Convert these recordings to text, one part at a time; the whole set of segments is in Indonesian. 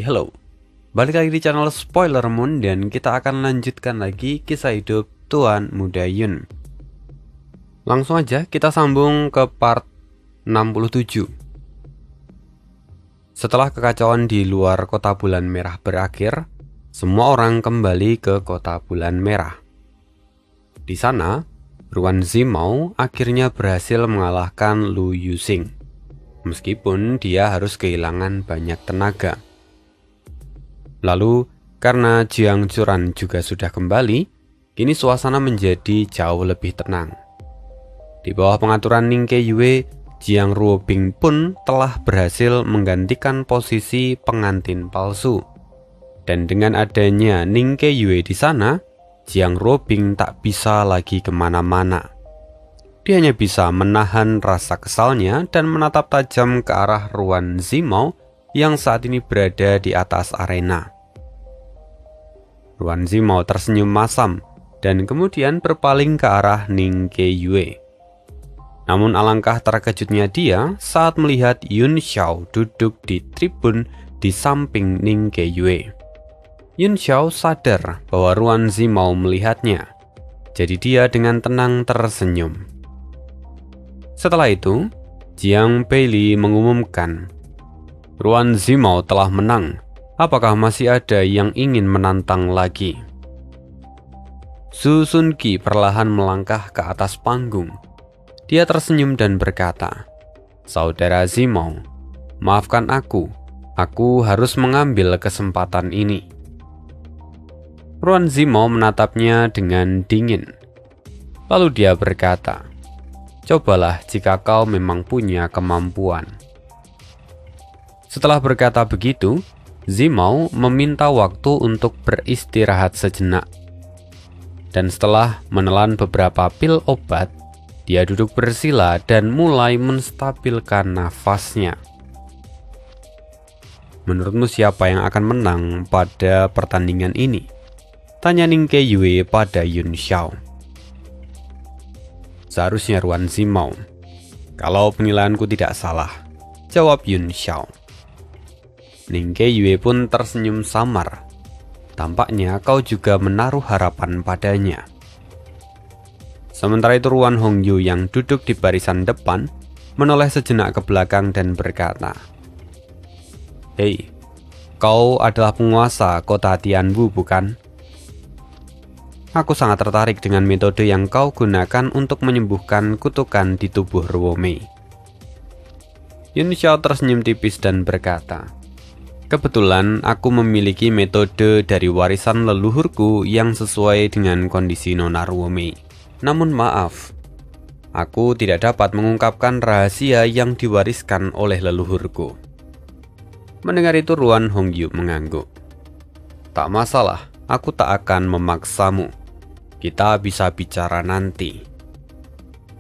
Hello, balik lagi di channel Spoiler Moon dan kita akan lanjutkan lagi kisah hidup Tuan Muda Yun. Langsung aja kita sambung ke part 67. Setelah kekacauan di luar kota bulan merah berakhir, semua orang kembali ke kota bulan merah. Di sana, Ruan Zimao akhirnya berhasil mengalahkan Lu Yuxing, meskipun dia harus kehilangan banyak tenaga. Lalu, karena Jiang Zuran juga sudah kembali, kini suasana menjadi jauh lebih tenang. Di bawah pengaturan Ning Keyue, Jiang Ruobing pun telah berhasil menggantikan posisi pengantin palsu. Dan dengan adanya Ning Keyue di sana, Jiang Ruobing tak bisa lagi kemana-mana. Dia hanya bisa menahan rasa kesalnya dan menatap tajam ke arah Ruan Zimao yang saat ini berada di atas arena. Ruan Zimao tersenyum masam dan kemudian berpaling ke arah Ning Keyue. Namun alangkah terkejutnya dia saat melihat Yun Xiao duduk di tribun di samping Ning Keyue. Yun Xiao sadar bahwa Ruan Zimao melihatnya, jadi dia dengan tenang tersenyum. Setelah itu, Jiang Beili mengumumkan, Ruan Zimao telah menang. Apakah masih ada yang ingin menantang lagi? Su Sunqi perlahan melangkah ke atas panggung. Dia tersenyum dan berkata, "Saudara Zimao, maafkan aku harus mengambil kesempatan ini." Ruan Zimao menatapnya dengan dingin. Lalu dia berkata, "Cobalah jika kau memang punya kemampuan." Setelah berkata begitu, Zimao meminta waktu untuk beristirahat sejenak. Dan setelah menelan beberapa pil obat, dia duduk bersila dan mulai menstabilkan nafasnya. "Menurutmu siapa yang akan menang pada pertandingan ini?" tanya Ning Keyue pada Yun Xiao. "Seharusnya Ruan Zimao, kalau penilaianku tidak salah," jawab Yun Xiao. Ning Keyue pun tersenyum samar. "Tampaknya kau juga menaruh harapan padanya." Sementara itu Ruan Hongyu yang duduk di barisan depan menoleh sejenak ke belakang dan berkata, "Hei, kau adalah penguasa kota Tianwu, bukan? Aku sangat tertarik dengan metode yang kau gunakan untuk menyembuhkan kutukan di tubuh Ruomei." Yun Xiao tersenyum tipis dan berkata, "Kebetulan aku memiliki metode dari warisan leluhurku yang sesuai dengan kondisi Nona Ruomei. Namun maaf, aku tidak dapat mengungkapkan rahasia yang diwariskan oleh leluhurku." Mendengar itu Ruan Hongyu mengangguk. "Tak masalah, aku tak akan memaksamu. Kita bisa bicara nanti.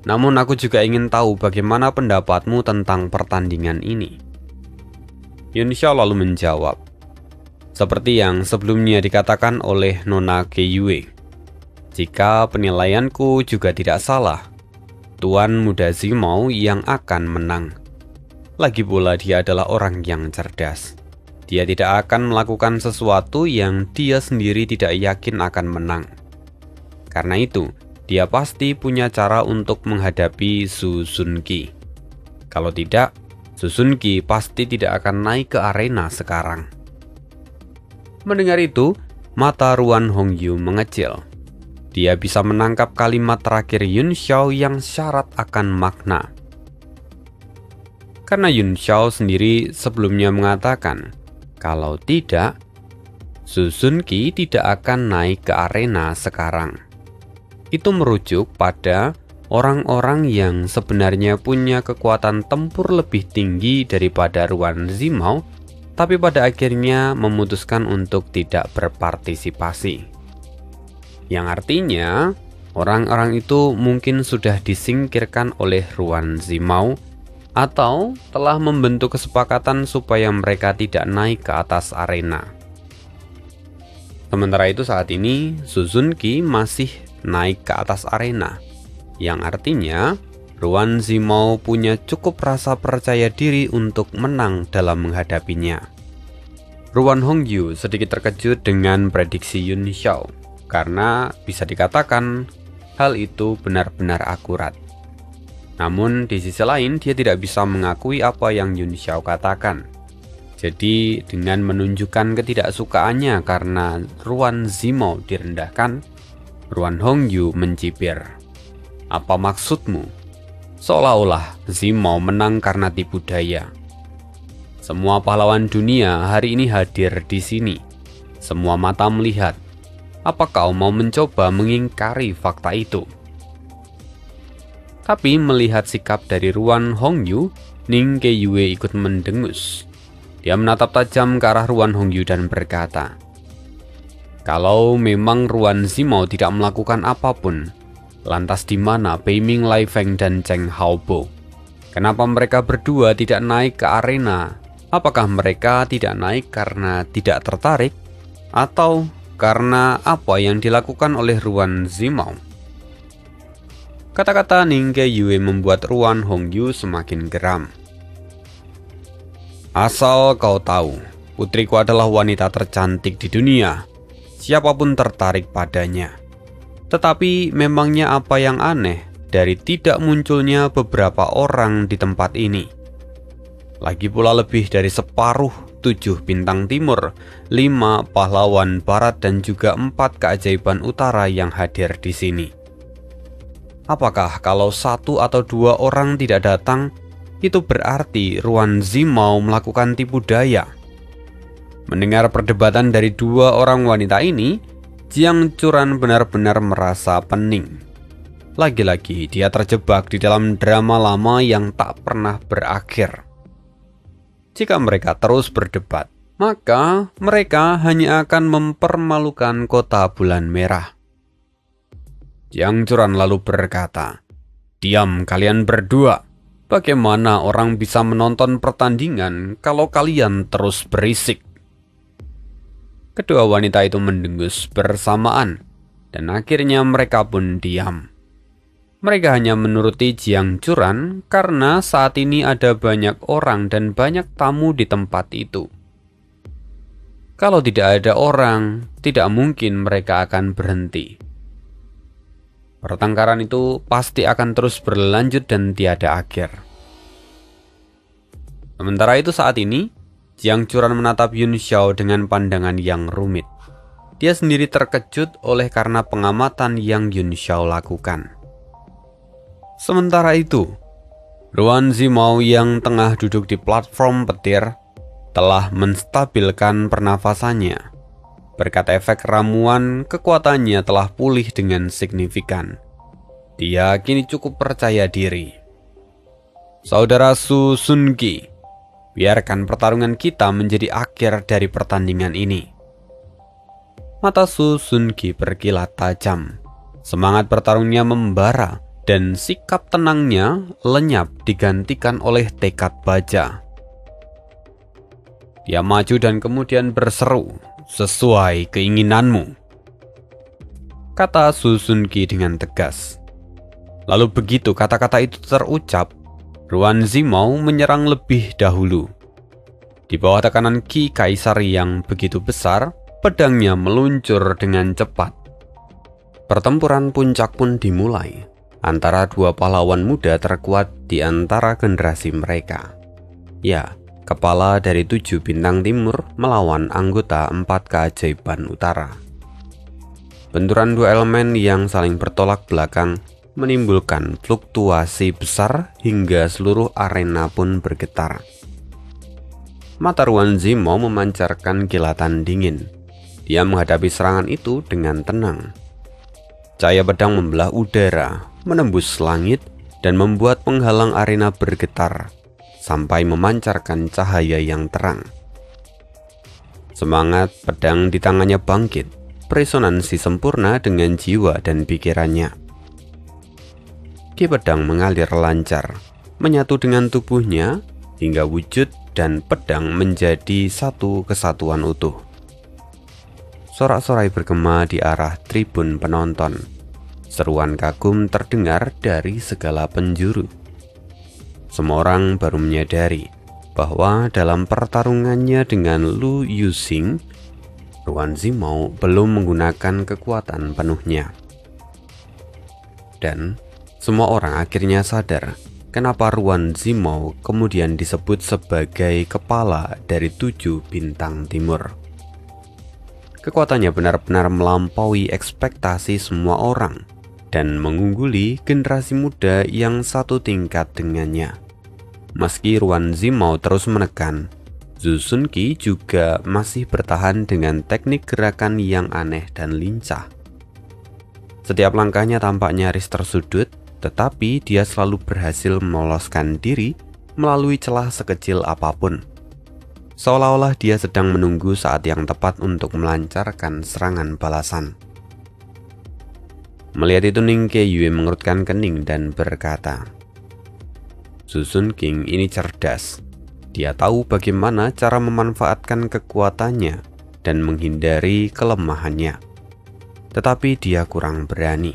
Namun aku juga ingin tahu bagaimana pendapatmu tentang pertandingan ini." Yun Xiao lalu menjawab, "Seperti yang sebelumnya dikatakan oleh Nona Keyue, jika penilaianku juga tidak salah, Tuan Muda Zimao yang akan menang. Lagi pula dia adalah orang yang cerdas. Dia tidak akan melakukan sesuatu yang dia sendiri tidak yakin akan menang. Karena itu, dia pasti punya cara untuk menghadapi Su Sunqi. Kalau tidak, Su Sunqi pasti tidak akan naik ke arena sekarang." Mendengar itu, mata Ruan Hongyu mengecil. Dia bisa menangkap kalimat terakhir Yun Xiao yang syarat akan makna. Karena Yun Xiao sendiri sebelumnya mengatakan, kalau tidak, Su Sunqi tidak akan naik ke arena sekarang. Itu merujuk pada orang-orang yang sebenarnya punya kekuatan tempur lebih tinggi daripada Ruan Zimao, tapi pada akhirnya memutuskan untuk tidak berpartisipasi. Yang artinya, orang-orang itu mungkin sudah disingkirkan oleh Ruan Zimao atau telah membentuk kesepakatan supaya mereka tidak naik ke atas arena. Sementara itu saat ini, Su Sunqi masih naik ke atas arena, yang artinya Ruan Zimao punya cukup rasa percaya diri untuk menang dalam menghadapinya. Ruan Hongyu sedikit terkejut dengan prediksi Yun Xiao, karena bisa dikatakan hal itu benar-benar akurat. Namun di sisi lain dia tidak bisa mengakui apa yang Yun Xiao katakan. Jadi dengan menunjukkan ketidaksukaannya karena Ruan Zimou direndahkan, Ruan Hongyu mencibir. Apa maksudmu? Seolah-olah Zimou menang karena tipu daya. Semua pahlawan dunia hari ini hadir di sini. Semua mata melihat. Apa kau mau mencoba mengingkari fakta itu? Tapi melihat sikap dari Ruan Hongyu, Ning Keiyue ikut mendengus. Dia menatap tajam ke arah Ruan Hongyu dan berkata, kalau memang Ruan Zimou tidak melakukan apapun, lantas di mana Bei Ming, Lai Feng, dan Cheng Haobo? Kenapa mereka berdua tidak naik ke arena? Apakah mereka tidak naik karena tidak tertarik? Atau karena apa yang dilakukan oleh Ruan Zimou? Kata-kata Ning Keiyue membuat Ruan Hongyu semakin geram. Asal kau tahu, putriku adalah wanita tercantik di dunia. Siapapun tertarik padanya. Tetapi memangnya apa yang aneh dari tidak munculnya beberapa orang di tempat ini? Lagi pula lebih dari separuh 7 bintang timur, 5 pahlawan barat, dan juga 4 keajaiban utara yang hadir di sini. Apakah kalau 1 atau 2 orang tidak datang, itu berarti Ruan Zimou melakukan tipu daya? Mendengar perdebatan dari 2 orang wanita ini, Jiang Churan benar-benar merasa pening. Lagi-lagi dia terjebak di dalam drama lama yang tak pernah berakhir. Jika mereka terus berdebat, maka mereka hanya akan mempermalukan kota bulan merah. Jiang Churan lalu berkata, "Diam kalian berdua. Bagaimana orang bisa menonton pertandingan kalau kalian terus berisik?" Kedua wanita itu mendengus bersamaan, dan akhirnya mereka pun diam. Mereka hanya menuruti Jiang Churan karena saat ini ada banyak orang dan banyak tamu di tempat itu. Kalau tidak ada orang, tidak mungkin mereka akan berhenti. Pertengkaran itu pasti akan terus berlanjut dan tiada akhir. Sementara itu saat ini, Jiang Churan menatap Yun Xiao dengan pandangan yang rumit. Dia sendiri terkejut oleh karena pengamatan yang Yun Xiao lakukan. Sementara itu, Ruan Zimou yang tengah duduk di platform petir telah menstabilkan pernafasannya. Berkat efek ramuan, kekuatannya telah pulih dengan signifikan. Dia kini cukup percaya diri. Saudara Su Sunqi, biarkan pertarungan kita menjadi akhir dari pertandingan ini. Mata Su Sunqi berkilat tajam. Semangat bertarungnya membara dan sikap tenangnya lenyap digantikan oleh tekad baja. Dia maju dan kemudian berseru, "Sesuai keinginanmu," kata Su Sunqi dengan tegas. Lalu begitu kata-kata itu terucap, Ruan Zimou menyerang lebih dahulu. Di bawah tekanan Ki Kaisar yang begitu besar, pedangnya meluncur dengan cepat. Pertempuran puncak pun dimulai antara 2 pahlawan muda terkuat di antara generasi mereka. Ya, kepala dari 7 bintang timur melawan anggota 4 keajaiban utara. Benturan 2 elemen yang saling bertolak belakang menimbulkan fluktuasi besar hingga seluruh arena pun bergetar. Mata Ruan Zimou memancarkan kilatan dingin. Dia menghadapi serangan itu dengan tenang. Cahaya pedang membelah udara, menembus langit, dan membuat penghalang arena bergetar sampai memancarkan cahaya yang terang. Semangat pedang di tangannya bangkit, beresonansi sempurna dengan jiwa dan pikirannya. Ki pedang mengalir lancar, menyatu dengan tubuhnya hingga wujud dan pedang menjadi satu kesatuan utuh. Sorak-sorai bergema di arah tribun penonton. Seruan kagum terdengar dari segala penjuru. Semua orang baru menyadari bahwa dalam pertarungannya dengan Lu Yuxing, Ruan Zimao belum menggunakan kekuatan penuhnya. Dan semua orang akhirnya sadar kenapa Ruan Zimao kemudian disebut sebagai kepala dari 7 bintang timur. Kekuatannya benar-benar melampaui ekspektasi semua orang dan mengungguli generasi muda yang satu tingkat dengannya. Meski Ruan Zimao terus menekan, Zhu Xunqi juga masih bertahan dengan teknik gerakan yang aneh dan lincah. Setiap langkahnya tampak nyaris tersudut, tetapi dia selalu berhasil meloloskan diri melalui celah sekecil apapun. Seolah-olah dia sedang menunggu saat yang tepat untuk melancarkan serangan balasan. Melihat itu, Ning Keyue mengerutkan kening dan berkata, Zhu Xunqi ini cerdas. Dia tahu bagaimana cara memanfaatkan kekuatannya dan menghindari kelemahannya. Tetapi dia kurang berani.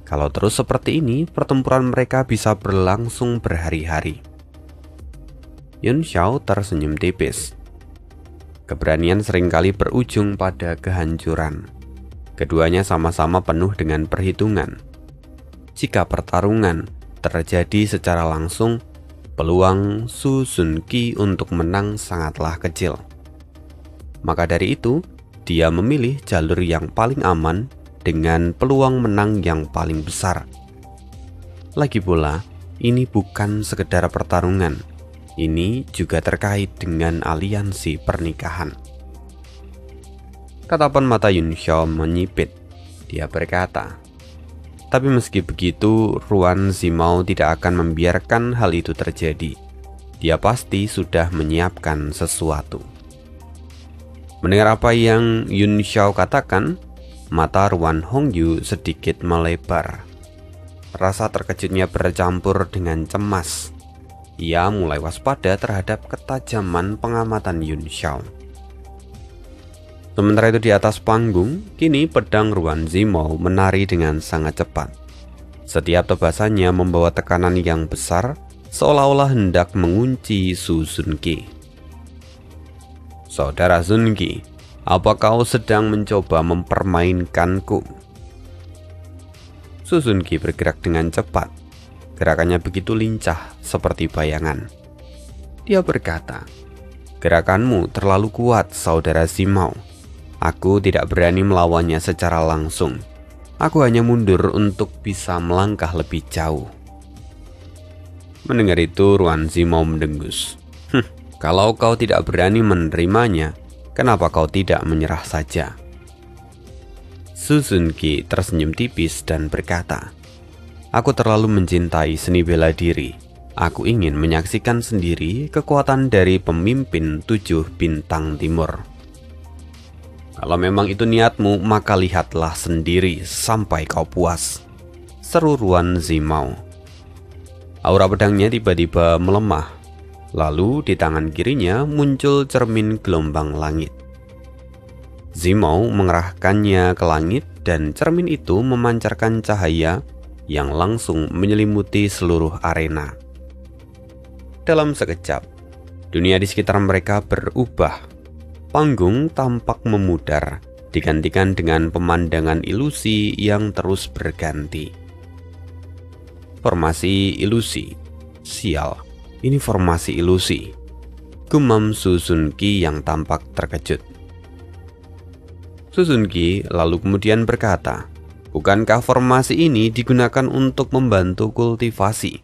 Kalau terus seperti ini, pertempuran mereka bisa berlangsung berhari-hari. Yun Xiao tersenyum tipis. Keberanian seringkali berujung pada kehancuran. Keduanya sama-sama penuh dengan perhitungan. Jika pertarungan terjadi secara langsung, peluang Zhu Xunqi untuk menang sangatlah kecil. Maka dari itu, dia memilih jalur yang paling aman dengan peluang menang yang paling besar. Lagi pula, ini bukan sekedar pertarungan. Ini juga terkait dengan aliansi pernikahan. Tatapan mata Yun Xiao menyipit. Dia berkata, tapi meski begitu, Ruan Zimao tidak akan membiarkan hal itu terjadi. Dia pasti sudah menyiapkan sesuatu. Mendengar apa yang Yun Xiao katakan, mata Ruan Hongyu sedikit melebar. Rasa terkejutnya bercampur dengan cemas. Ia mulai waspada terhadap ketajaman pengamatan Yun Xiao. Sementara itu di atas panggung, kini pedang Ruan Zimao menari dengan sangat cepat. Setiap tebasannya membawa tekanan yang besar, seolah-olah hendak mengunci Zhu Xunqi. Saudara Xunqi, apa kau sedang mencoba mempermainkanku? Zhu Xunqi bergerak dengan cepat. Gerakannya begitu lincah seperti bayangan. Dia berkata, gerakanmu terlalu kuat, Saudara Zimao. Aku tidak berani melawannya secara langsung. Aku hanya mundur untuk bisa melangkah lebih jauh. Mendengar itu, Ruan Zimao mendengus. Kalau kau tidak berani menerimanya, kenapa kau tidak menyerah saja? Zhu Xunqi tersenyum tipis dan berkata, aku terlalu mencintai seni bela diri. Aku ingin menyaksikan sendiri kekuatan dari pemimpin 7 bintang timur. Kalau memang itu niatmu, maka lihatlah sendiri sampai kau puas, seru Ruan Zimao. Aura pedangnya tiba-tiba melemah. Lalu di tangan kirinya muncul cermin gelombang langit. Zimao mengerahkannya ke langit dan cermin itu memancarkan cahaya yang langsung menyelimuti seluruh arena. Dalam sekejap, dunia di sekitar mereka berubah. Panggung tampak memudar, digantikan dengan pemandangan ilusi yang terus berganti. Formasi ilusi. Sial, ini formasi ilusi. Gumam Zhu Xunqi yang tampak terkejut. Zhu Xunqi lalu kemudian berkata, bukankah formasi ini digunakan untuk membantu kultivasi?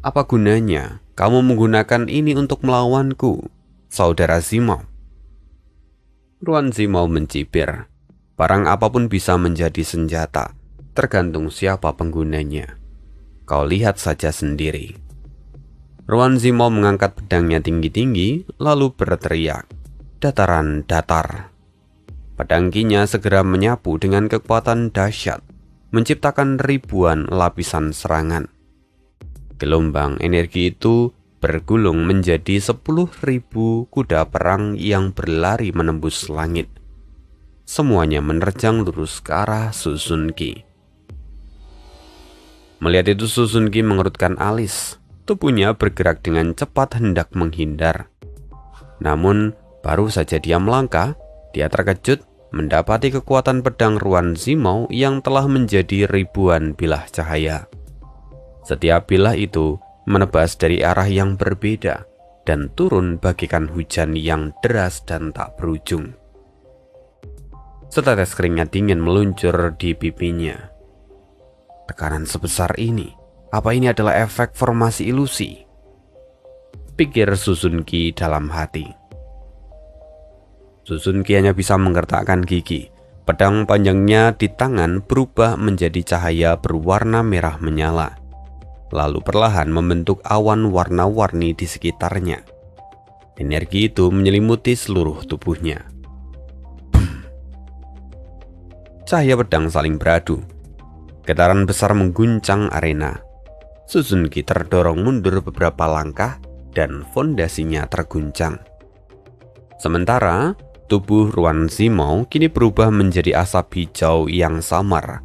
Apa gunanya kamu menggunakan ini untuk melawanku, Saudara Zimao? Ruan Zimao mencibir. Barang apapun bisa menjadi senjata, tergantung siapa penggunanya. Kau lihat saja sendiri. Ruan Zimao mengangkat pedangnya tinggi-tinggi, lalu berteriak, dataran datar. Pedangkinya segera menyapu dengan kekuatan dahsyat, menciptakan ribuan lapisan serangan. Gelombang energi itu bergulung menjadi 10.000 kuda perang yang berlari menembus langit. Semuanya menerjang lurus ke arah Zhu Xunqi. Melihat itu, Zhu Xunqi mengerutkan alis. Tubuhnya bergerak dengan cepat hendak menghindar. Namun, baru saja dia melangkah, dia terkejut mendapati kekuatan pedang Ruan Zimou yang telah menjadi ribuan bilah cahaya. Setiap bilah itu menebas dari arah yang berbeda dan turun bagaikan hujan yang deras dan tak berujung. Setetes keringat dingin meluncur di pipinya. Tekanan sebesar ini, apa ini adalah efek formasi ilusi? Pikir Su Zun Qi dalam hati. Su Zun Qi hanya bisa menggertakkan gigi. Pedang panjangnya di tangan berubah menjadi cahaya berwarna merah menyala, lalu perlahan membentuk awan warna-warni di sekitarnya. Energi itu menyelimuti seluruh tubuhnya. Cahaya pedang saling beradu. Getaran besar mengguncang arena. Su Zun Qi terdorong mundur beberapa langkah dan fondasinya terguncang. Sementara tubuh Ruan Zimou kini berubah menjadi asap hijau yang samar.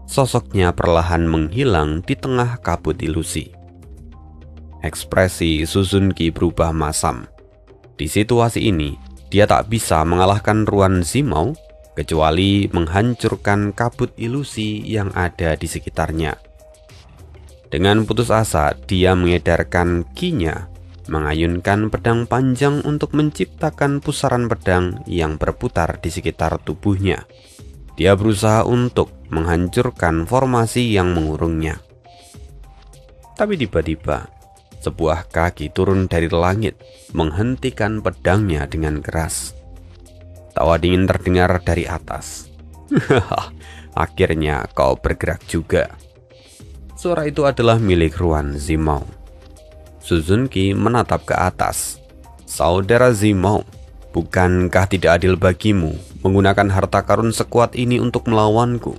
Sosoknya perlahan menghilang di tengah kabut ilusi. Ekspresi Su Zun Qi berubah masam. Di situasi ini, dia tak bisa mengalahkan Ruan Zimou kecuali menghancurkan kabut ilusi yang ada di sekitarnya. Dengan putus asa, dia mengedarkan ki-nya, mengayunkan pedang panjang untuk menciptakan pusaran pedang yang berputar di sekitar tubuhnya. Dia berusaha untuk menghancurkan formasi yang mengurungnya. Tapi tiba-tiba, sebuah kaki turun dari langit, menghentikan pedangnya dengan keras. Tawa dingin terdengar dari atas. Akhirnya kau bergerak juga. Suara itu adalah milik Ruan Zimou. Su Zun Qi menatap ke atas. Saudara Zimou, bukankah tidak adil bagimu menggunakan harta karun sekuat ini untuk melawanku?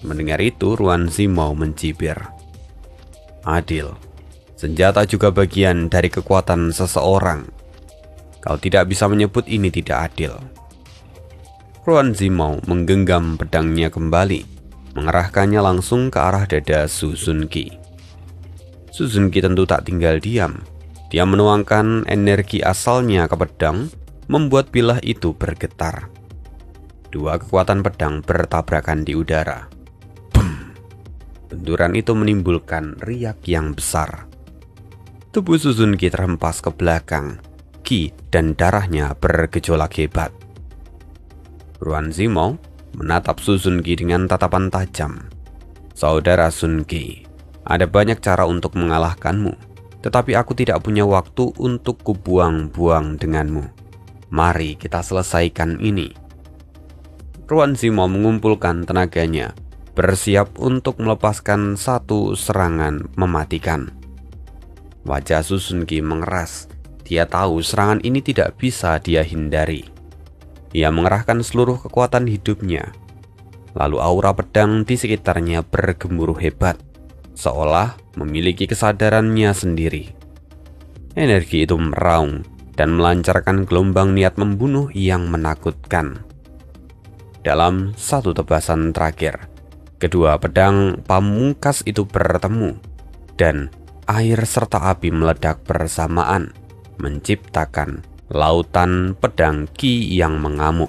Mendengar itu, Ruan Zimou mencibir. Adil. Senjata juga bagian dari kekuatan seseorang. Kau tidak bisa menyebut ini tidak adil. Ruan Zimou menggenggam pedangnya kembali, mengerahkannya langsung ke arah dada Su Zun Qi. Su Zun Qi tentu tak tinggal diam. Dia menuangkan energi asalnya ke pedang, membuat bilah itu bergetar. Dua kekuatan pedang bertabrakan di udara. Bum! Benturan itu menimbulkan riak yang besar. Tubuh Su Zun Qi terhempas ke belakang. Ki dan darahnya bergejolak hebat. Ruan Zimou menatap Su Zun Qi dengan tatapan tajam. Saudara Sun Qi, ada banyak cara untuk mengalahkanmu, tetapi aku tidak punya waktu untuk kubuang-buang denganmu. Mari kita selesaikan ini. Ruan Zimou mengumpulkan tenaganya, bersiap untuk melepaskan satu serangan mematikan. Wajah Su Zun Qi mengeras. Dia tahu serangan ini tidak bisa dia hindari. Ia mengerahkan seluruh kekuatan hidupnya. Lalu aura pedang di sekitarnya bergemuruh hebat, seolah memiliki kesadarannya sendiri. Energi itu meraung dan melancarkan gelombang niat membunuh yang menakutkan. Dalam satu tebasan terakhir, kedua pedang pamungkas itu bertemu, dan air serta api meledak bersamaan, menciptakan lautan pedang ki yang mengamuk.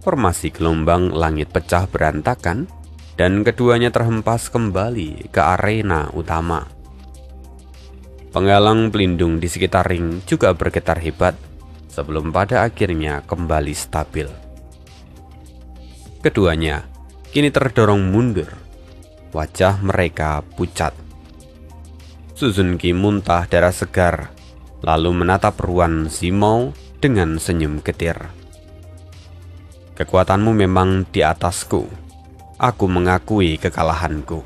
Formasi gelombang langit pecah berantakan dan keduanya terhempas kembali ke arena utama. Penghalang pelindung di sekitar ring juga bergetar hebat sebelum pada akhirnya kembali stabil. Keduanya kini terdorong mundur. Wajah mereka pucat. Su Zun Qi muntah darah segar, lalu menatap Ruan Zimou dengan senyum getir. Kekuatanmu memang di atasku. Aku mengakui kekalahanku.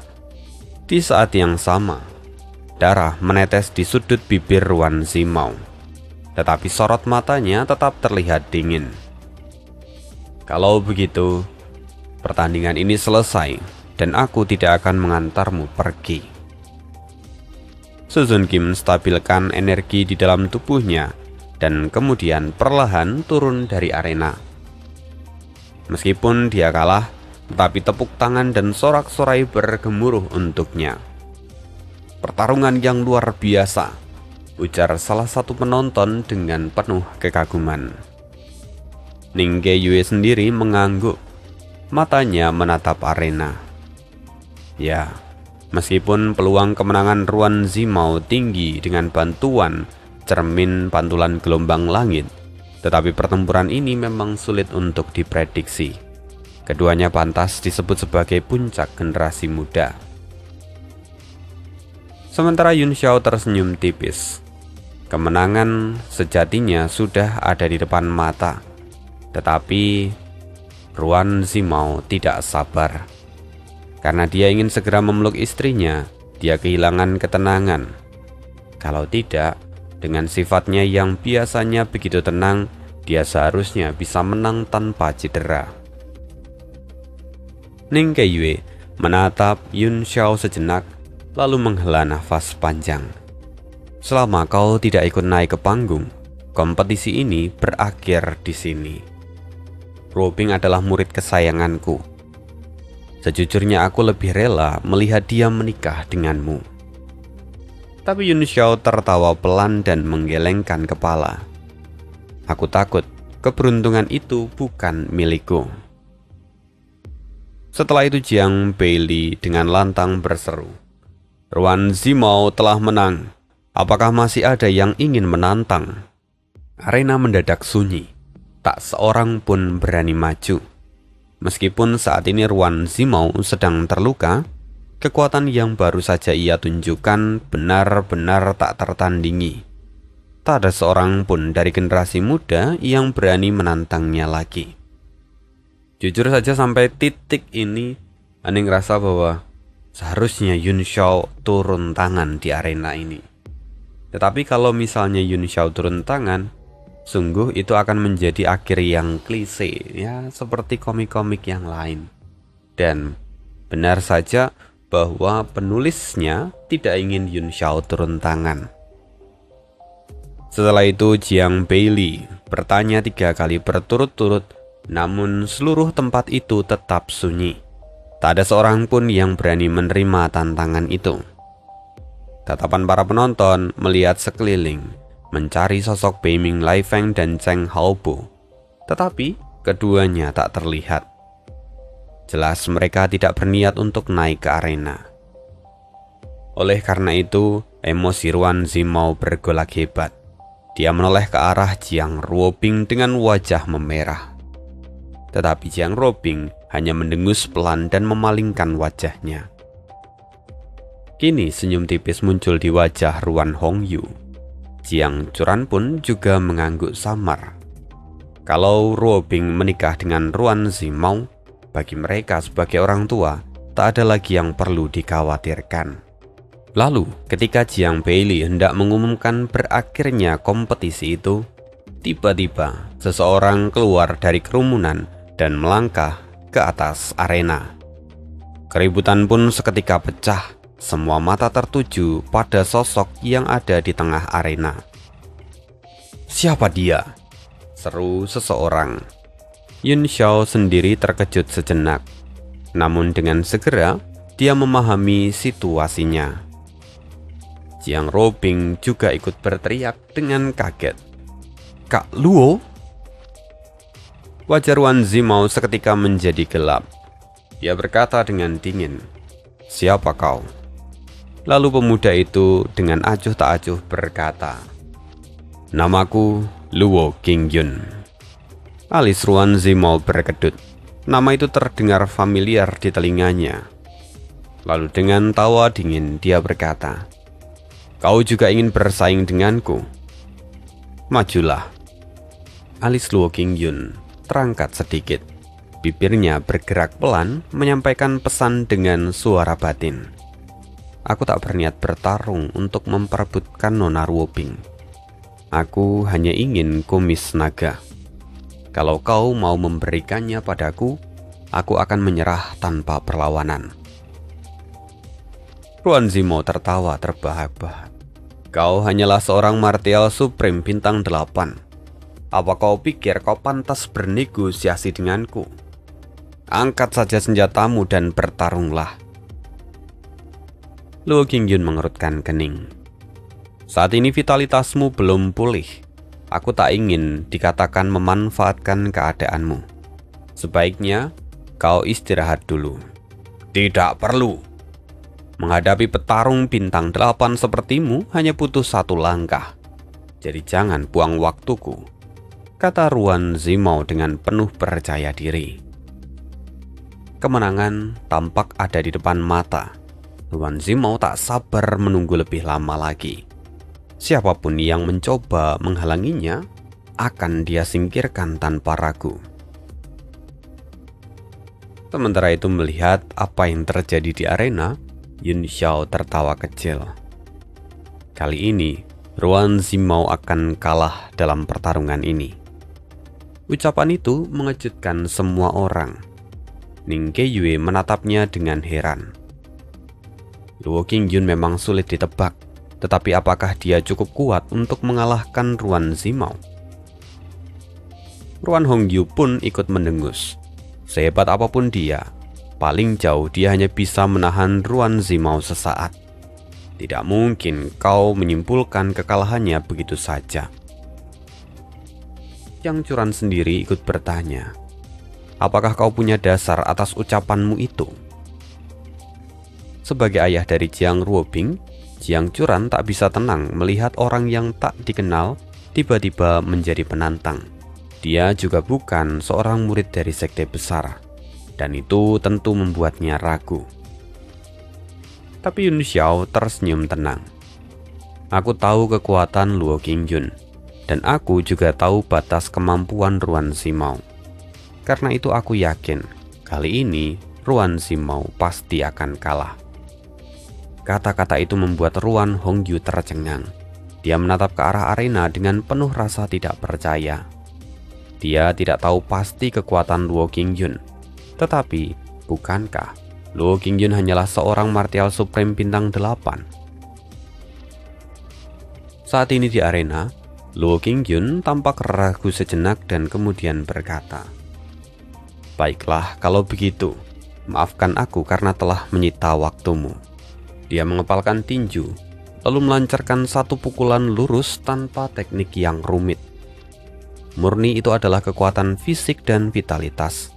Di saat yang sama, darah menetes di sudut bibir Ruan Zimou, tetapi sorot matanya tetap terlihat dingin. Kalau begitu, pertandingan ini selesai dan aku tidak akan mengantarmu pergi. Su Zun Qi menstabilkan energi di dalam tubuhnya dan kemudian perlahan turun dari arena. Meskipun dia kalah, tetapi tepuk tangan dan sorak-sorai bergemuruh untuknya. Pertarungan yang luar biasa, ujar salah satu penonton dengan penuh kekaguman. Ning Keyue sendiri mengangguk, matanya menatap arena. Ya, meskipun peluang kemenangan Ruan Zimao tinggi dengan bantuan cermin pantulan gelombang langit, tetapi pertempuran ini memang sulit untuk diprediksi. Keduanya pantas disebut sebagai puncak generasi muda. Sementara Yun Xiao tersenyum tipis. Kemenangan sejatinya sudah ada di depan mata. Tetapi Ruan Zimao tidak sabar. Karena dia ingin segera memeluk istrinya, dia kehilangan ketenangan. Kalau tidak, dengan sifatnya yang biasanya begitu tenang, dia seharusnya bisa menang tanpa cedera. Ning Keyue menatap Yun Xiao sejenak, lalu menghela nafas panjang. Selama kau tidak ikut naik ke panggung, kompetisi ini berakhir di sini. Ruobing adalah murid kesayanganku. Sejujurnya aku lebih rela melihat dia menikah denganmu. Tapi Yun Xiao tertawa pelan dan menggelengkan kepala. Aku takut keberuntungan itu bukan milikku. Setelah itu Jiang Beili dengan lantang berseru, Ruan Zimao telah menang. Apakah masih ada yang ingin menantang? Arena mendadak sunyi. Tak seorang pun berani maju. Meskipun saat ini Ruan Zimao sedang terluka, kekuatan yang baru saja ia tunjukkan benar-benar tak tertandingi. Tak ada seorang pun dari generasi muda yang berani menantangnya lagi. Jujur saja sampai titik ini, Ani ngerasa bahwa seharusnya Yun Xiao turun tangan di arena ini. Tetapi kalau misalnya Yun Xiao turun tangan, sungguh itu akan menjadi akhir yang klise, ya seperti komik-komik yang lain. Dan benar saja bahwa penulisnya tidak ingin Yun Xiao turun tangan. Setelah itu Jiang Beili bertanya 3 kali berturut-turut, namun seluruh tempat itu tetap sunyi. Tak ada seorang pun yang berani menerima tantangan itu. Tatapan para penonton melihat sekeliling, mencari sosok Beiming Lai Feng dan Cheng Haobo. Tetapi keduanya tak terlihat. Jelas mereka tidak berniat untuk naik ke arena. Oleh karena itu, emosi Ruan Zimao bergolak hebat. Dia menoleh ke arah Jiang Ruobing dengan wajah memerah. Tetapi Jiang Ruobing hanya mendengus pelan dan memalingkan wajahnya. Kini senyum tipis muncul di wajah Ruan Hongyu. Jiang Churan pun juga mengangguk samar. Kalau Ruobing menikah dengan Ruan Zimao, bagi mereka sebagai orang tua, tak ada lagi yang perlu dikhawatirkan. Lalu, ketika Jiang Beili hendak mengumumkan berakhirnya kompetisi itu, tiba-tiba seseorang keluar dari kerumunan dan melangkah ke atas arena. Keributan pun seketika pecah. Semua mata tertuju pada sosok yang ada di tengah arena. Siapa dia? Seru seseorang. Yun Xiao sendiri terkejut sejenak. Namun dengan segera, dia memahami situasinya. Jiang Ruobing juga ikut berteriak dengan kaget. Kak Luo? Wajah Ruan Zimao seketika menjadi gelap. Dia berkata dengan dingin, siapa kau? Lalu pemuda itu dengan acuh tak acuh berkata, namaku Luo Qingyun. Alis Ruan Zimao berkedut. Nama itu terdengar familiar di telinganya. Lalu dengan tawa dingin dia berkata, kau juga ingin bersaing denganku? Majulah. Alis Luo Qingyun terangkat sedikit. Bibirnya bergerak pelan menyampaikan pesan dengan suara batin. Aku tak berniat bertarung untuk memperebutkan Nona Ruobing. Aku hanya ingin kumis naga. Kalau kau mau memberikannya padaku, aku akan menyerah tanpa perlawanan. Ruan Zimao tertawa terbahak-bahak. Kau hanyalah seorang martial supreme bintang 8. Apa kau pikir kau pantas bernegosiasi denganku? Angkat saja senjatamu dan bertarunglah. Luo Qingyun mengerutkan kening. Saat ini vitalitasmu belum pulih. Aku tak ingin dikatakan memanfaatkan keadaanmu. Sebaiknya kau istirahat dulu. Tidak perlu. Menghadapi petarung bintang 8 sepertimu hanya butuh 1 langkah. Jadi jangan buang waktuku, kata Ruan Zimou dengan penuh percaya diri. Kemenangan tampak ada di depan mata. Ruan Zimou tak sabar menunggu lebih lama lagi. Siapapun yang mencoba menghalanginya akan dia singkirkan tanpa ragu. Sementara itu melihat apa yang terjadi di arena, Yun Xiao tertawa kecil. Kali ini Ruan Zimou akan kalah dalam pertarungan ini. Ucapan itu mengejutkan semua orang. Ning Keiyue menatapnya dengan heran. Luo Qingyun memang sulit ditebak, tetapi apakah dia cukup kuat untuk mengalahkan Ruan Zimou? Ruan Hongyu pun ikut mendengus. Sehebat apapun dia, paling jauh dia hanya bisa menahan Ruan Zimou sesaat. Tidak mungkin kau menyimpulkan kekalahannya begitu saja. Yang Curan sendiri ikut bertanya, apakah kau punya dasar atas ucapanmu itu? Sebagai ayah dari Jiang Ruobing, Jiang Curan tak bisa tenang melihat orang yang tak dikenal tiba-tiba menjadi penantang. Dia juga bukan seorang murid dari sekte besar, dan itu tentu membuatnya ragu. Tapi Yun Xiao tersenyum tenang. Aku tahu kekuatan Luo Qingyun, dan aku juga tahu batas kemampuan Ruan Zimou. Karena itu aku yakin, kali ini Ruan Zimou pasti akan kalah. Kata-kata itu membuat Ruan Hongyu tercengang. Dia menatap ke arah arena dengan penuh rasa tidak percaya. Dia tidak tahu pasti kekuatan Luo Qingyun. Tetapi, bukankah Luo Qingyun hanyalah seorang martial supreme bintang 8? Saat ini di arena, Luo Qingyun tampak ragu sejenak dan kemudian berkata, "Baiklah kalau begitu, maafkan aku karena telah menyita waktumu." Dia mengepalkan tinju, lalu melancarkan 1 pukulan lurus tanpa teknik yang rumit. Murni itu adalah kekuatan fisik dan vitalitas.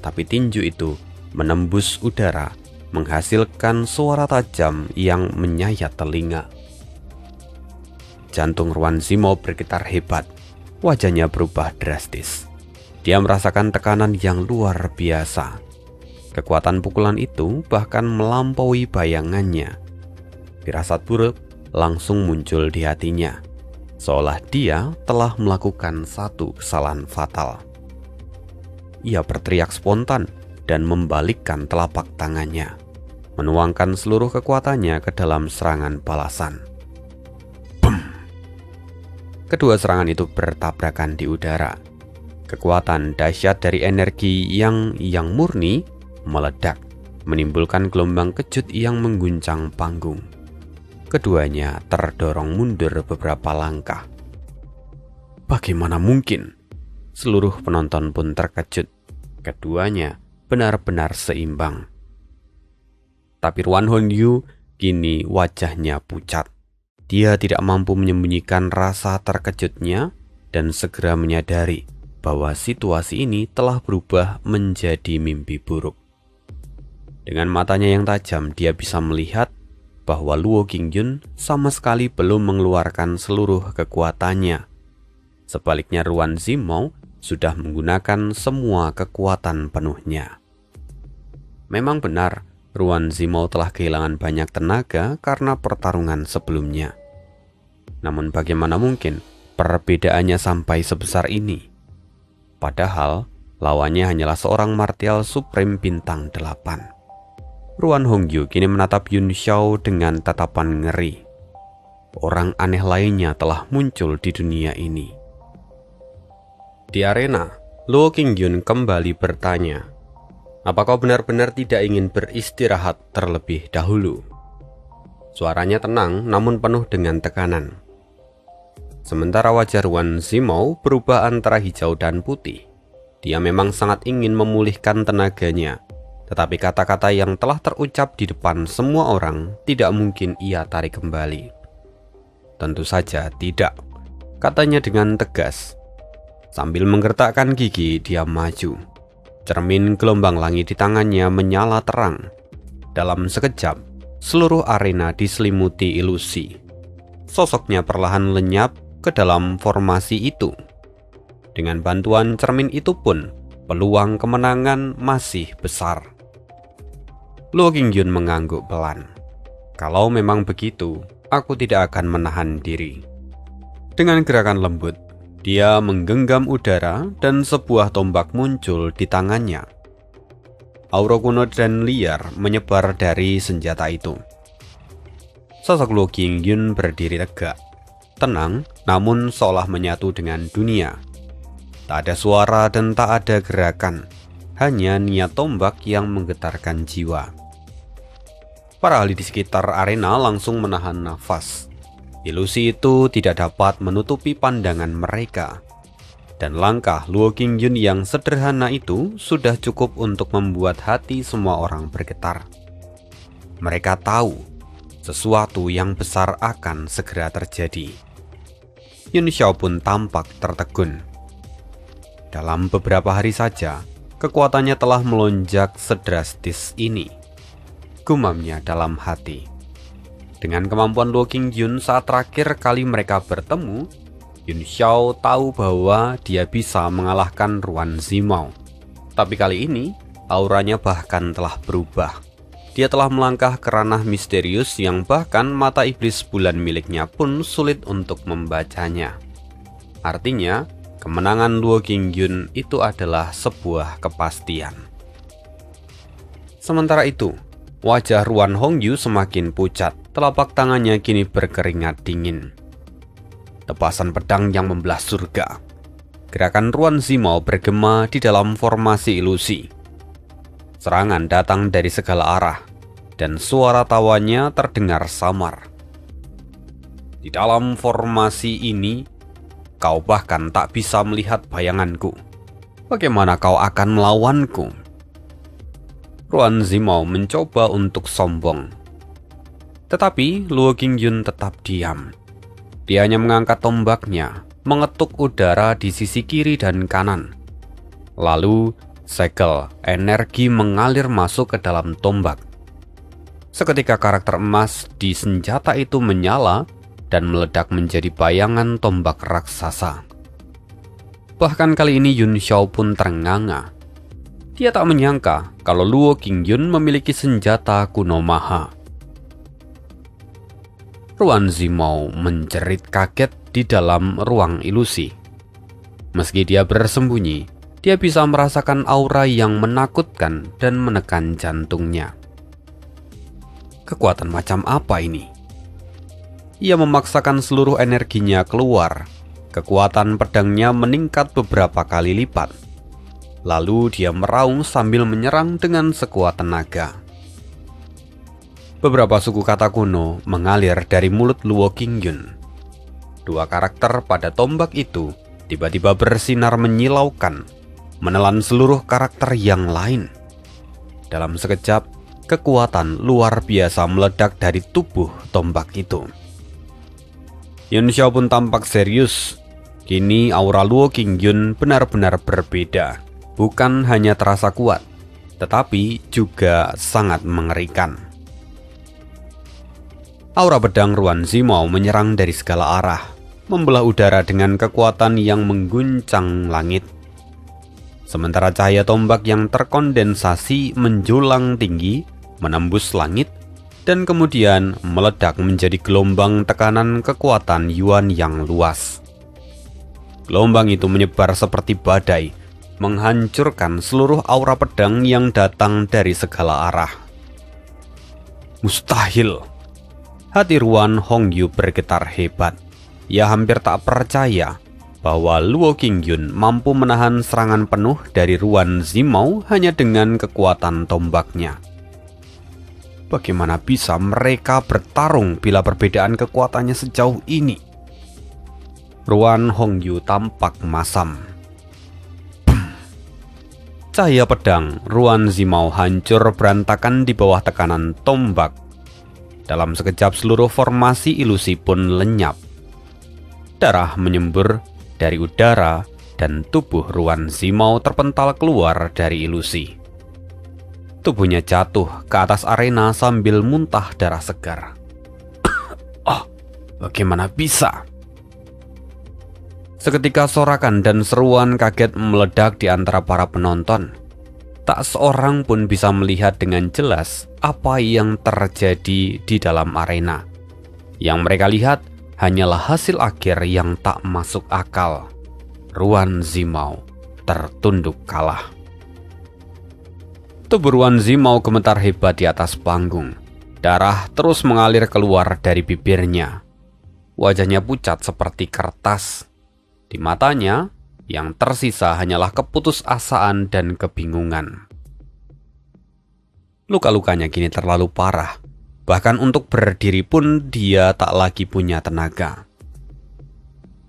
Tapi tinju itu menembus udara, menghasilkan suara tajam yang menyayat telinga. Jantung Ruan Zimou bergetar hebat, wajahnya berubah drastis. Dia merasakan tekanan yang luar biasa. Kekuatan pukulan itu bahkan melampaui bayangannya. Firasat buruk langsung muncul di hatinya, seolah dia telah melakukan 1 kesalahan fatal. Ia berteriak spontan dan membalikkan telapak tangannya, menuangkan seluruh kekuatannya ke dalam serangan balasan. Bum! Kedua serangan itu bertabrakan di udara. Kekuatan dahsyat dari energi yang murni meledak, menimbulkan gelombang kejut yang mengguncang panggung. Keduanya terdorong mundur beberapa langkah. Bagaimana mungkin? Seluruh penonton pun terkejut. Keduanya benar-benar seimbang. Tapi Ruan Hongyu kini wajahnya pucat. Dia tidak mampu menyembunyikan rasa terkejutnya dan segera menyadari bahwa situasi ini telah berubah menjadi mimpi buruk. Dengan matanya yang tajam, dia bisa melihat bahwa Luo Qingyun sama sekali belum mengeluarkan seluruh kekuatannya. Sebaliknya Ruan Zimou sudah menggunakan semua kekuatan penuhnya. Memang benar, Ruan Zimou telah kehilangan banyak tenaga karena pertarungan sebelumnya. Namun bagaimana mungkin perbedaannya sampai sebesar ini? Padahal lawannya hanyalah seorang martial supreme bintang 8. Ruan Hongyu kini menatap Yun Xiao dengan tatapan ngeri. Orang aneh lainnya telah muncul di dunia ini. Di arena, Luo Qingyun kembali bertanya, "Apa kau benar-benar tidak ingin beristirahat terlebih dahulu?" Suaranya tenang namun penuh dengan tekanan. Sementara wajah Ruan Zimou berubah antara hijau dan putih. Dia memang sangat ingin memulihkan tenaganya. Tetapi kata-kata yang telah terucap di depan semua orang tidak mungkin ia tarik kembali. Tentu saja tidak, katanya dengan tegas. Sambil menggertakkan gigi, dia maju. Cermin gelombang langit di tangannya menyala terang. Dalam sekejap, seluruh arena diselimuti ilusi. Sosoknya perlahan lenyap ke dalam formasi itu. Dengan bantuan cermin itu pun, peluang kemenangan masih besar. Luo Qingyun mengangguk pelan. Kalau memang begitu, aku tidak akan menahan diri. Dengan gerakan lembut, dia menggenggam udara dan sebuah tombak muncul di tangannya. Aura kuno dan liar menyebar dari senjata itu. Sosok Luo Qingyun berdiri tegak, tenang namun seolah menyatu dengan dunia. Tak ada suara dan tak ada gerakan, hanya niat tombak yang menggetarkan jiwa. Para ahli di sekitar arena langsung menahan nafas. Ilusi itu tidak dapat menutupi pandangan mereka. Dan langkah Luo Qingyun yang sederhana itu sudah cukup untuk membuat hati semua orang bergetar. Mereka tahu sesuatu yang besar akan segera terjadi. Yun Xiao pun tampak tertegun. Dalam beberapa hari saja, kekuatannya telah melonjak sedrastis ini, gumamnya dalam hati. Dengan kemampuan Luo Qingyun saat terakhir kali mereka bertemu, Yun Xiao tahu bahwa dia bisa mengalahkan Ruan Zimao. Tapi kali ini, auranya bahkan telah berubah. Dia telah melangkah ke ranah misterius yang bahkan mata iblis bulan miliknya pun sulit untuk membacanya. Artinya, kemenangan Luo Qingyun itu adalah sebuah kepastian. Sementara itu, wajah Ruan Hongyu semakin pucat. Telapak tangannya kini berkeringat dingin. Tebasan pedang yang membelah surga. Gerakan Ruan Zimao bergema di dalam formasi ilusi. Serangan datang dari segala arah, dan suara tawanya terdengar samar. Di dalam formasi ini, kau bahkan tak bisa melihat bayanganku. Bagaimana kau akan melawanku? Ruan Zimao mencoba untuk sombong. Tetapi Luo Qingyun tetap diam. Dia hanya mengangkat tombaknya, mengetuk udara di sisi kiri dan kanan. Lalu, segel energi mengalir masuk ke dalam tombak. Seketika karakter emas di senjata itu menyala dan meledak menjadi bayangan tombak raksasa. Bahkan kali ini Yun Xiao pun terenganga. Dia tak menyangka kalau Luo Qingyun memiliki senjata kuno maha. Ruan Zimao menjerit kaget di dalam ruang ilusi. Meski dia bersembunyi, dia bisa merasakan aura yang menakutkan dan menekan jantungnya. Kekuatan macam apa ini? Ia memaksakan seluruh energinya keluar. Kekuatan pedangnya meningkat beberapa kali lipat. Lalu dia meraung sambil menyerang dengan sekuat tenaga. Beberapa suku kata kuno mengalir dari mulut Luo Qingyun. Dua karakter pada tombak itu tiba-tiba bersinar menyilaukan, menelan seluruh karakter yang lain. Dalam sekejap, kekuatan luar biasa meledak dari tubuh tombak itu. Yun Xiao pun tampak serius. Kini aura Luo Qingyun benar-benar berbeda. Bukan hanya terasa kuat, tetapi juga sangat mengerikan. Aura pedang Ruan Zimao menyerang dari segala arah, membelah udara dengan kekuatan yang mengguncang langit. Sementara cahaya tombak yang terkondensasi menjulang tinggi, menembus langit, dan kemudian meledak menjadi gelombang tekanan kekuatan Yuan yang luas. Gelombang itu menyebar seperti badai, menghancurkan seluruh aura pedang yang datang dari segala arah. Mustahil! Hati Ruan Hongyu bergetar hebat. Ia hampir tak percaya bahwa Luo Qingyun mampu menahan serangan penuh dari Ruan Zimao hanya dengan kekuatan tombaknya. Bagaimana bisa mereka bertarung bila perbedaan kekuatannya sejauh ini? Ruan Hongyu tampak masam. Cahaya pedang Ruan Zimao hancur berantakan di bawah tekanan tombak. Dalam sekejap seluruh formasi ilusi pun lenyap. Darah menyembur dari udara dan tubuh Ruan Zimao terpental keluar dari ilusi. Tubuhnya jatuh ke atas arena sambil muntah darah segar. Oh, bagaimana bisa? Seketika sorakan dan seruan kaget meledak di antara para penonton. Tak seorang pun bisa melihat dengan jelas apa yang terjadi di dalam arena. Yang mereka lihat hanyalah hasil akhir yang tak masuk akal. Ruan Zimao tertunduk kalah. Tubuh Ruan Zimao gemetar hebat di atas panggung. Darah terus mengalir keluar dari bibirnya. Wajahnya pucat seperti kertas. Di matanya, yang tersisa hanyalah keputusasaan dan kebingungan. Luka-lukanya kini terlalu parah. Bahkan untuk berdiri pun dia tak lagi punya tenaga.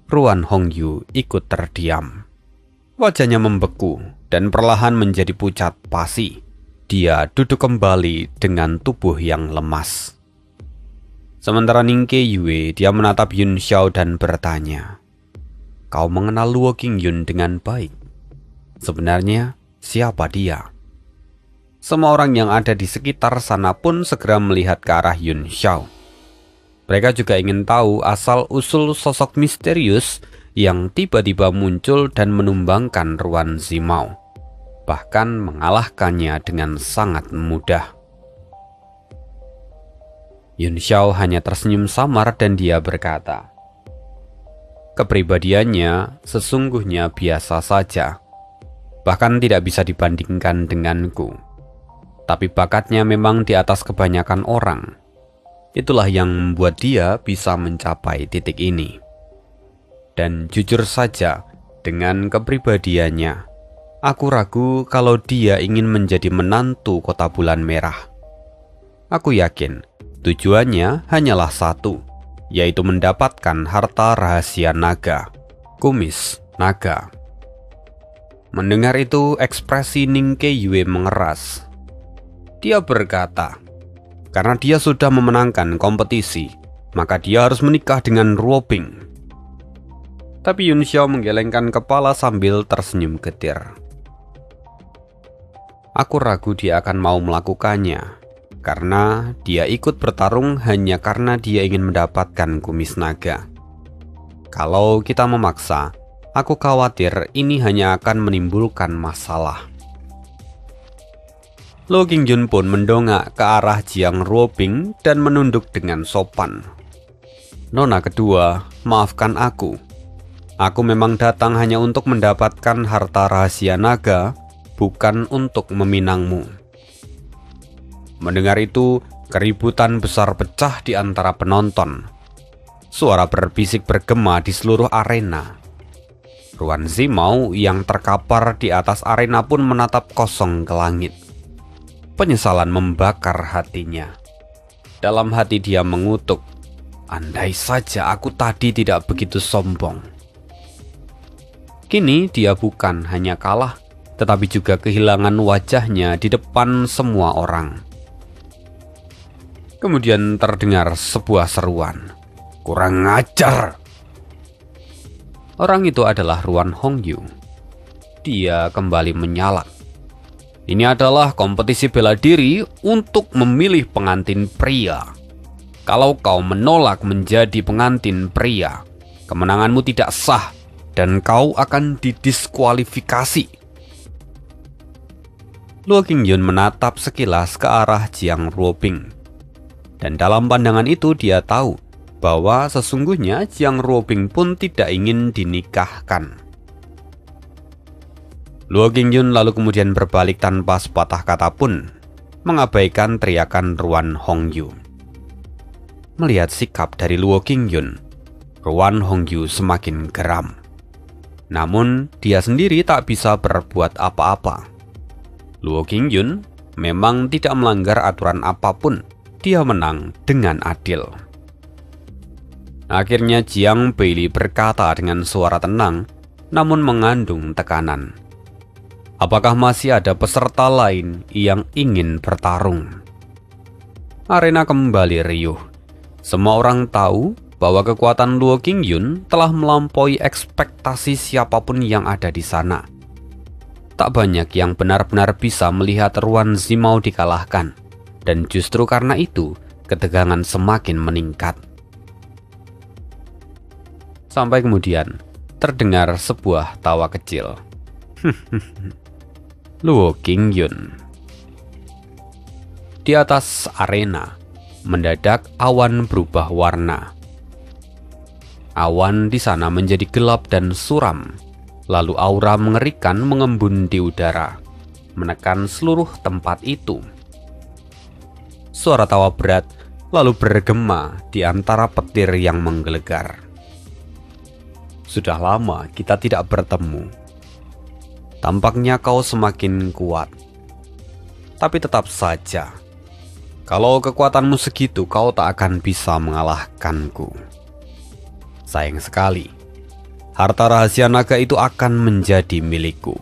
Ruan Hongyu ikut terdiam. Wajahnya membeku dan perlahan menjadi pucat pasi. Dia duduk kembali dengan tubuh yang lemas. Sementara Ning Keyue, dia menatap Yun Xiao dan bertanya, "Kau mengenal Luo Qingyun dengan baik. Sebenarnya siapa dia?" Semua orang yang ada di sekitar sana pun segera melihat ke arah Yun Xiao. Mereka juga ingin tahu asal-usul sosok misterius yang tiba-tiba muncul dan menumbangkan Ruan Zimao, bahkan mengalahkannya dengan sangat mudah. Yun Xiao hanya tersenyum samar dan dia berkata, "Kepribadiannya sesungguhnya biasa saja, bahkan tidak bisa dibandingkan denganku. Tapi bakatnya memang di atas kebanyakan orang. Itulah yang membuat dia bisa mencapai titik ini. Dan jujur saja, dengan kepribadiannya, aku ragu kalau dia ingin menjadi menantu Kota Bulan Merah. Aku yakin tujuannya hanyalah satu, yaitu mendapatkan harta rahasia naga, kumis naga." Mendengar itu, ekspresi Ning Keyue mengeras. Dia berkata, karena dia sudah memenangkan kompetisi, maka dia harus menikah dengan Ruo Bing. Tapi Yun Xiao menggelengkan kepala sambil tersenyum getir. Aku ragu dia akan mau melakukannya, karena dia ikut bertarung hanya karena dia ingin mendapatkan kumis naga. Kalau kita memaksa, aku khawatir ini hanya akan menimbulkan masalah. Luo Qingyun pun mendongak ke arah Jiang Ruobing dan menunduk dengan sopan. "Nona kedua, maafkan aku. Aku memang datang hanya untuk mendapatkan harta rahasia naga, bukan untuk meminangmu." Mendengar itu, keributan besar pecah di antara penonton. Suara berbisik bergema di seluruh arena. Ruan Zimao yang terkapar di atas arena pun menatap kosong ke langit. Penyesalan membakar hatinya. Dalam hati dia mengutuk, andai saja aku tadi tidak begitu sombong. Kini dia bukan hanya kalah, tetapi juga kehilangan wajahnya di depan semua orang. Kemudian terdengar sebuah seruan, "Kurang ajar!" Orang itu adalah Ruan Hongyu. Dia kembali menyalak. Ini adalah kompetisi bela diri untuk memilih pengantin pria. Kalau kau menolak menjadi pengantin pria, kemenanganmu tidak sah dan kau akan didiskualifikasi. Luo Qingyun menatap sekilas ke arah Jiang Ruobing. Dan dalam pandangan itu dia tahu bahwa sesungguhnya Jiang Ruobing pun tidak ingin dinikahkan. Luo Qingyun lalu kemudian berbalik tanpa sepatah kata pun, mengabaikan teriakan Ruan Hongyu. Melihat sikap dari Luo Qingyun, Ruan Hongyu semakin geram. Namun, dia sendiri tak bisa berbuat apa-apa. Luo Qingyun memang tidak melanggar aturan apapun. Dia menang dengan adil. Akhirnya Jiang Beili berkata dengan suara tenang, namun mengandung tekanan, Apakah masih ada peserta lain yang ingin bertarung? Arena kembali riuh. Semua orang tahu bahwa kekuatan Luo Qingyun telah melampaui ekspektasi siapapun yang ada di sana. Tak banyak yang benar-benar bisa melihat Ruan Zimao dikalahkan, dan justru karena itu ketegangan semakin meningkat. Sampai kemudian terdengar sebuah tawa kecil. Luo Qingyun. Di atas arena, mendadak awan berubah warna. Awan di sana menjadi gelap dan suram, lalu aura mengerikan mengembun di udara, menekan seluruh tempat itu. Suara tawa berat lalu bergema di antara petir yang menggelegar. Sudah lama kita tidak bertemu. Tampaknya kau semakin kuat. Tapi tetap saja, kalau kekuatanmu segitu, kau tak akan bisa mengalahkanku. Sayang sekali, harta rahasia naga itu akan menjadi milikku.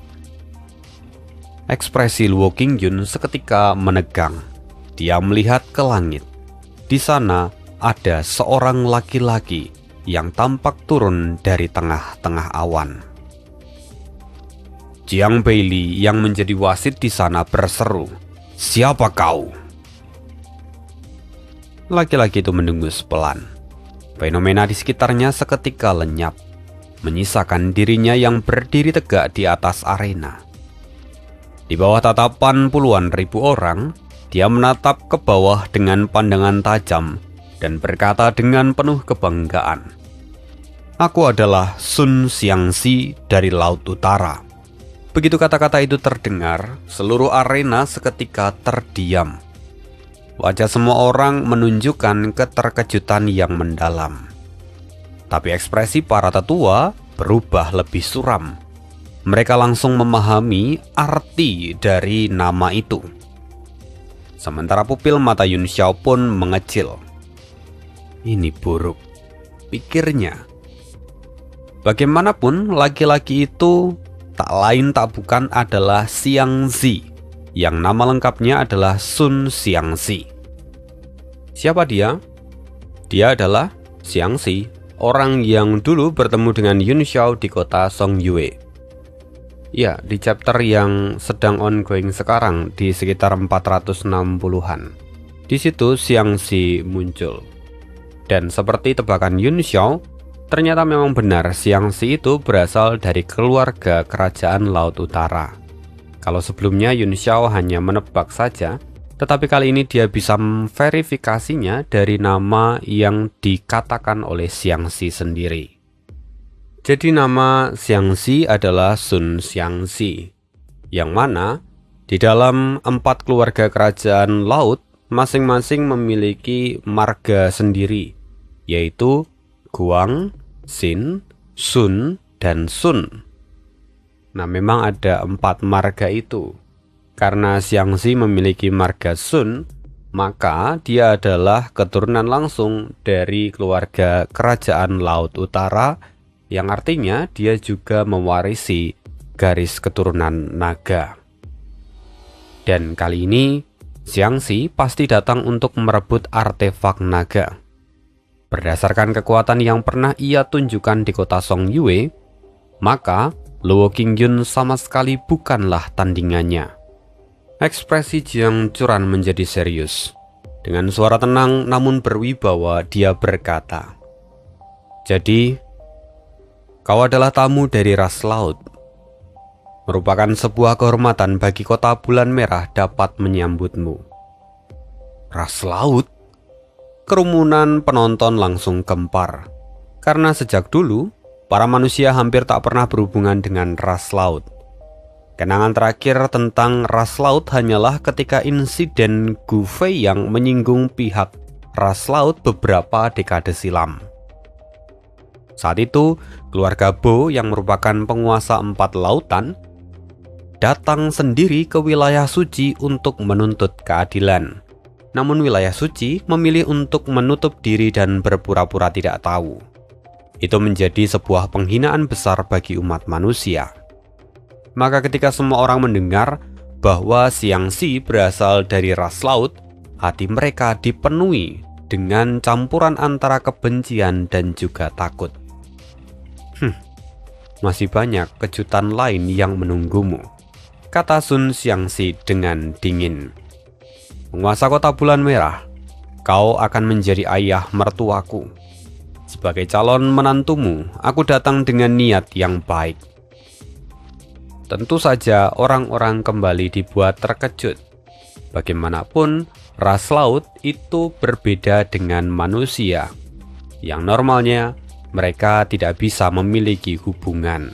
Ekspresi Luo Qingyun seketika menegang. Dia melihat ke langit. Di sana ada seorang laki-laki yang tampak turun dari tengah-tengah awan. Jiang Beili yang menjadi wasit di sana berseru, "Siapa kau?" Laki-laki itu mendengus pelan. Fenomena di sekitarnya seketika lenyap, menyisakan dirinya yang berdiri tegak di atas arena. Di bawah tatapan puluhan ribu orang, dia menatap ke bawah dengan pandangan tajam dan berkata dengan penuh kebanggaan, "Aku adalah Sun Xiangxi dari Laut Utara." Begitu kata-kata itu terdengar, seluruh arena seketika terdiam. Wajah semua orang menunjukkan keterkejutan yang mendalam. Tapi ekspresi para tetua berubah lebih suram. Mereka langsung memahami arti dari nama itu. Sementara pupil mata Yun Xiao pun mengecil. Ini buruk, pikirnya. Bagaimanapun laki-laki itu tak lain tak bukan adalah Xiangxi, yang nama lengkapnya adalah Sun Xiangxi. Siapa dia? Dia adalah Xiangxi, orang yang dulu bertemu dengan Yun Xiao di kota Songyue. Ya, di chapter yang sedang ongoing sekarang di sekitar 460-an. Di situ Xiangxi muncul. Dan seperti tebakan Yun Xiao, ternyata memang benar Xiangxi itu berasal dari keluarga kerajaan Laut Utara. Kalau sebelumnya Yun Xiao hanya menebak saja, tetapi kali ini dia bisa memverifikasinya dari nama yang dikatakan oleh Xiangxi sendiri. Jadi nama Xiangxi adalah Sun Xiangxi, yang mana di dalam 4 keluarga kerajaan laut masing-masing memiliki marga sendiri, yaitu Guang, Xin, Sun, dan Sun. Nah, memang ada 4 marga itu. Karena Xiangxi memiliki marga Sun, maka dia adalah keturunan langsung dari keluarga kerajaan Laut Utara, yang artinya dia juga mewarisi garis keturunan naga. Dan kali ini, Xiangxi pasti datang untuk merebut artefak naga. Berdasarkan kekuatan yang pernah ia tunjukkan di kota Songyue, maka Luo Qingyun sama sekali bukanlah tandingannya. Ekspresi Jiang Churan menjadi serius. Dengan suara tenang namun berwibawa dia berkata, "Jadi, kau adalah tamu dari ras laut. Merupakan sebuah kehormatan bagi kota Bulan Merah dapat menyambutmu." Ras laut? Kerumunan penonton langsung gempar. Karena sejak dulu, para manusia hampir tak pernah berhubungan dengan ras laut. Kenangan terakhir tentang ras laut hanyalah ketika insiden Gu Fei yang menyinggung pihak ras laut beberapa dekade silam. Saat itu, keluarga Bo yang merupakan penguasa 4 lautan datang sendiri ke wilayah suci untuk menuntut keadilan. Namun wilayah suci memilih untuk menutup diri dan berpura-pura tidak tahu. Itu menjadi sebuah penghinaan besar bagi umat manusia. Maka ketika semua orang mendengar bahwa Xiangxi berasal dari ras laut, hati mereka dipenuhi dengan campuran antara kebencian dan juga takut. Masih banyak kejutan lain yang menunggumu, kata Sun Xiangxi dengan dingin. Penguasa kota bulan merah, kau akan menjadi ayah mertuaku. Sebagai calon menantumu, aku datang dengan niat yang baik. Tentu saja orang-orang kembali dibuat terkejut. Bagaimanapun, ras laut itu berbeda dengan manusia, yang normalnya mereka tidak bisa memiliki hubungan.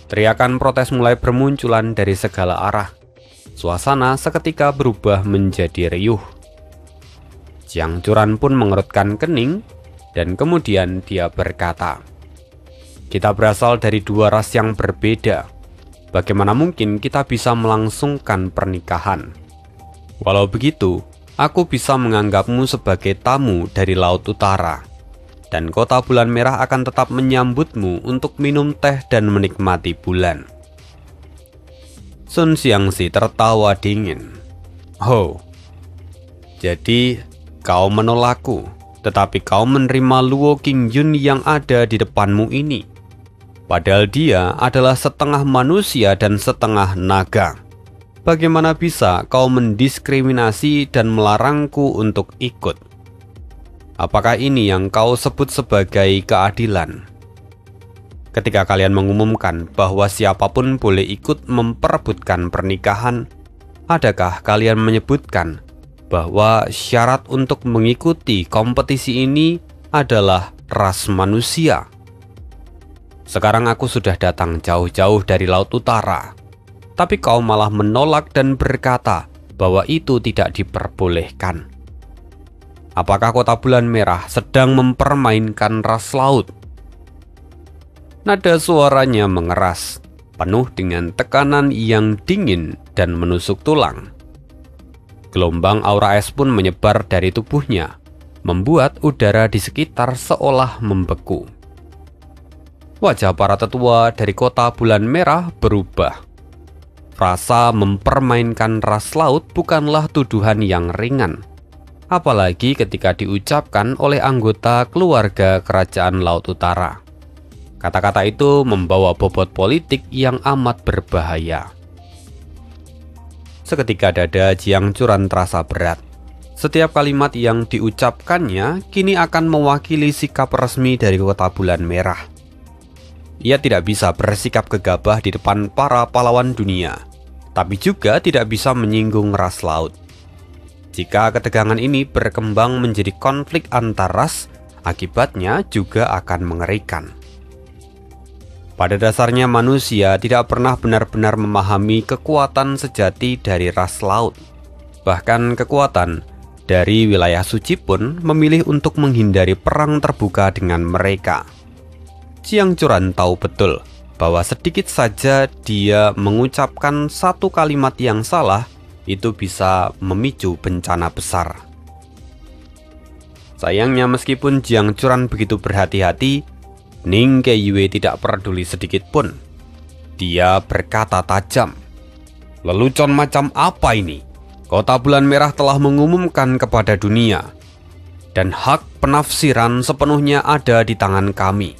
Teriakan protes mulai bermunculan dari segala arah. Suasana seketika berubah menjadi riuh. Jiang Churan pun mengerutkan kening, dan kemudian dia berkata, "Kita berasal dari dua ras yang berbeda. Bagaimana mungkin kita bisa melangsungkan pernikahan? Walau begitu, aku bisa menganggapmu sebagai tamu dari Laut Utara, dan kota bulan merah akan tetap menyambutmu untuk minum teh dan menikmati bulan." Sun Xiangxi tertawa dingin. "Oh, jadi kau menolakku, tetapi kau menerima Luo Qingyun yang ada di depanmu ini. Padahal dia adalah setengah manusia dan setengah naga. Bagaimana bisa kau mendiskriminasi dan melarangku untuk ikut? Apakah ini yang kau sebut sebagai keadilan? Ketika kalian mengumumkan bahwa siapapun boleh ikut memperebutkan pernikahan, adakah kalian menyebutkan bahwa syarat untuk mengikuti kompetisi ini adalah ras manusia? Sekarang aku sudah datang jauh-jauh dari Laut Utara, tapi kau malah menolak dan berkata bahwa itu tidak diperbolehkan. Apakah kota bulan merah sedang mempermainkan ras laut?" Nada suaranya mengeras, penuh dengan tekanan yang dingin dan menusuk tulang. Gelombang aura es pun menyebar dari tubuhnya, membuat udara di sekitar seolah membeku. Wajah para tetua dari kota bulan merah berubah. Frasa mempermainkan ras laut bukanlah tuduhan yang ringan, apalagi ketika diucapkan oleh anggota keluarga kerajaan Laut Utara. Kata-kata itu membawa bobot politik yang amat berbahaya. Seketika dada Jiang Churan terasa berat. Setiap kalimat yang diucapkannya kini akan mewakili sikap resmi dari kota bulan merah. Ia tidak bisa bersikap gegabah di depan para pahlawan dunia, tapi juga tidak bisa menyinggung ras laut. Jika ketegangan ini berkembang menjadi konflik antar ras, akibatnya juga akan mengerikan. Pada dasarnya manusia tidak pernah benar-benar memahami kekuatan sejati dari ras laut. Bahkan kekuatan dari wilayah suci pun memilih untuk menghindari perang terbuka dengan mereka. Jiang Churan tahu betul bahwa sedikit saja dia mengucapkan satu kalimat yang salah, itu bisa memicu bencana besar. Sayangnya meskipun Jiang Churan begitu berhati-hati, Ning Keiyue tidak peduli sedikit pun. Dia berkata tajam, "Lelucon macam apa ini? Kota bulan merah telah mengumumkan kepada dunia, dan hak penafsiran sepenuhnya ada di tangan kami.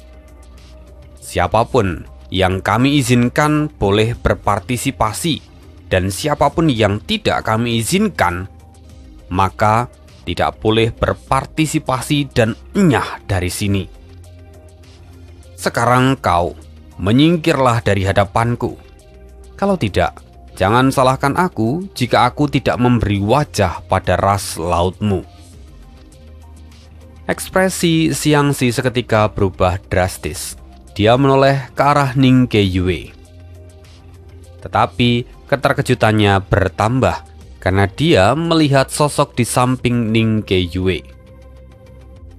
Siapapun yang kami izinkan boleh berpartisipasi, dan siapapun yang tidak kami izinkan, maka tidak boleh berpartisipasi dan enyah dari sini. Sekarang kau menyingkirlah dari hadapanku. Kalau tidak, jangan salahkan aku jika aku tidak memberi wajah pada ras lautmu." Ekspresi Xiangxi seketika berubah drastis. Dia menoleh ke arah Ning Keiyue. Tetapi keterkejutannya bertambah karena dia melihat sosok di samping Ning Keiyue.